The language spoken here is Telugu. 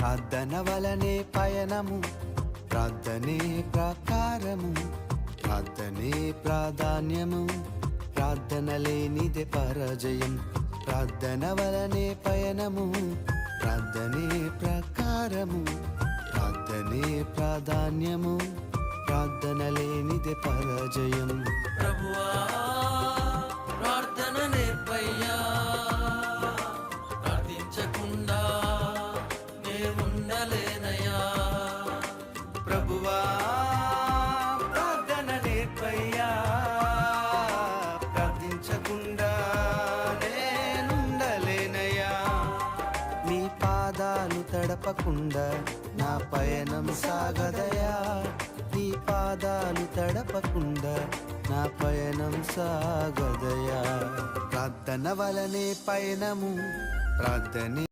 ప్రార్థన వలనే పయనము, ప్రార్థనే ప్రాకారము, ప్రార్థనే ప్రాధాన్యము, ప్రార్థన లేనిదే పరాజయం. ప్రార్థన వలనే పయనము, ప్రార్థనే ప్రాకారము, ప్రార్థనే ప్రాధాన్యము, ప్రార్థన లేనిదే పరాజయం. ప్రభువా ప్రార్థన నేర్పయ్యా, ప్రార్థించకుండా నే ఉండలేనయ్యా. ప్రభువా ప్రార్థన నేర్పయ్యా, ప్రార్థించకుండా నేనుండలేనయ్యా. నీ పాదాలు తడపకుండా నా పయనం సాగదయా, నీ పాదాలు తడపకుండా నా పయనం సాగదయా. ప్రార్థన వలనే పయనము, ప్రార్థనే